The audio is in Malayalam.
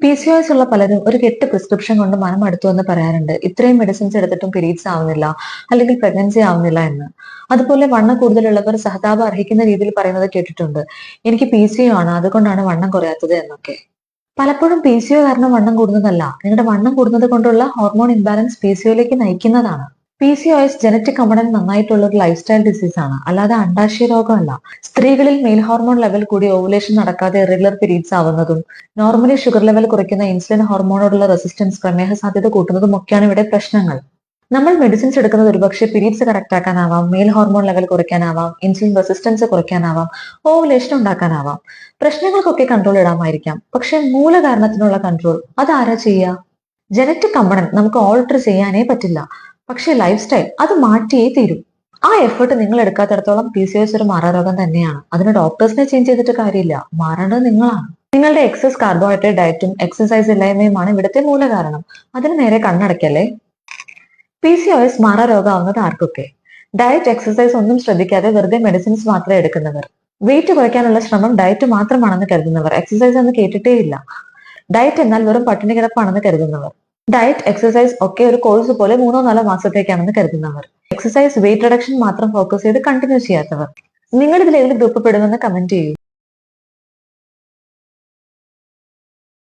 PCOS ഉള്ള പലരും ഒരു കെട്ട് പ്രിസ്ക്രിപ്ഷൻ കൊണ്ട് മനം അടുത്തു എന്ന് പറയാറുണ്ട്. ഇത്രയും മെഡിസിൻസ് എടുത്തിട്ടും പീരീഡ്സ് ആവുന്നില്ല, അല്ലെങ്കിൽ പ്രഗ്നൻസി ആവുന്നില്ല എന്ന്. അതുപോലെ വണ്ണം കൂടുതലുള്ളവർ സഹതാപം അർഹിക്കുന്ന രീതിയിൽ പറയുന്നത് കേട്ടിട്ടുണ്ട്. എനിക്ക് PCO ആണ്, അതുകൊണ്ടാണ് വണ്ണം കുറയാത്തത് എന്നൊക്കെ. പലപ്പോഴും PCO കാരണം വണ്ണം കൂടുന്നതല്ല, നിങ്ങളുടെ വണ്ണം കൂടുന്നത് കൊണ്ടുള്ള ഹോർമോൺ ഇംബാലൻസ് PCOയിലേക്ക് നയിക്കുന്നതാണ്. PCOS ജനറ്റിക് കമ്പണന്റ് നന്നായിട്ടുള്ള ഒരു ലൈഫ് സ്റ്റൈൽ ഡിസീസ് ആണ്, അല്ലാതെ അണ്ടാശയ രോഗമല്ല. സ്ത്രീകളിൽ മെയിൽ ഹോർമോൺ ലെവൽ കൂടി ഓവുലേഷൻ നടക്കാതെ ഇറഗുലർ പീരീഡ്സ് ആവുന്നതും നോർമലി ഷുഗർ ലെവൽ കുറയ്ക്കുന്ന ഇൻസുലിൻ ഹോർമോണോടുള്ള റെസിസ്റ്റൻസ്, പ്രമേഹ സാധ്യത കൂട്ടുന്നതും ഒക്കെയാണ് ഇവിടെ പ്രശ്നങ്ങൾ. നമ്മൾ മെഡിസിൻസ് എടുക്കുന്നത് ഒരുപക്ഷെ പീരീഡ്സ് കറക്റ്റ് ആക്കാനാവാം, മെയിൽ ഹോർമോൺ ലെവൽ കുറയ്ക്കാനാവാം, ഇൻസുലിൻ റെസിസ്റ്റൻസ് കുറയ്ക്കാനാവാം, ഓവുലേഷൻ ഉണ്ടാക്കാനാവാം. പ്രശ്നങ്ങൾക്കൊക്കെ കൺട്രോൾ ഇടാമായിരിക്കാം, പക്ഷെ മൂല കാരണത്തിനുള്ള കൺട്രോൾ അതാരാ ചെയ്യുക? ജനറ്റിക് കമ്പണന്റ് നമുക്ക് ഓൾട്ടർ ചെയ്യാനേ പറ്റില്ല, പക്ഷെ ലൈഫ് സ്റ്റൈൽ അത് മാറ്റിയേ തീരും. ആ എഫേർട്ട് നിങ്ങൾ എടുക്കാത്തിടത്തോളം PCOS ഒരു മാറാരോഗം തന്നെയാണ്. അതിന് ഡോക്ടേഴ്സിനെ ചേഞ്ച് ചെയ്തിട്ട് കാര്യമില്ല, മാറേണ്ടത് നിങ്ങളാണ്. നിങ്ങളുടെ എക്സസ് കാർബോഹൈഡ്രേറ്റ് ഡയറ്റും എക്സസൈസ് ഇല്ലായ്മയുമാണ് ഇവിടുത്തെ മൂല കാരണം. അതിന് നേരെ കണ്ണടയ്ക്കല്ലേ. PCOS മാറാരോഗമാവുന്നത് ആർക്കൊക്കെ? ഡയറ്റ്, എക്സസൈസ് ഒന്നും ശ്രദ്ധിക്കാതെ വെറുതെ മെഡിസിൻസ് മാത്രമേ എടുക്കുന്നവർ, വെയിറ്റ് കുറയ്ക്കാനുള്ള ശ്രമം ഡയറ്റ് മാത്രമാണെന്ന് കരുതുന്നവർ, എക്സസൈസ് എന്ന് കേട്ടിട്ടേ ഇല്ല, ഡയറ്റ് എന്നാൽ വെറും പട്ടിണി കിടപ്പാണെന്ന് കരുതുന്നവർ, ഡയറ്റ് എക്സസൈസ് ഒക്കെ ഒരു കോഴ്സ് പോലെ 3-4 മാസത്തേക്കാണെന്ന് കരുതുന്നവർ, എക്സസൈസ് വെയിറ്റ് റിഡക്ഷൻ മാത്രം ഫോക്കസ് ചെയ്ത് കണ്ടിന്യൂ ചെയ്യാത്തവർ. നിങ്ങൾ ഇതിൽ ഏത് ഗ്രൂപ്പ് പെടുമെന്ന് കമന്റ് ചെയ്യൂ.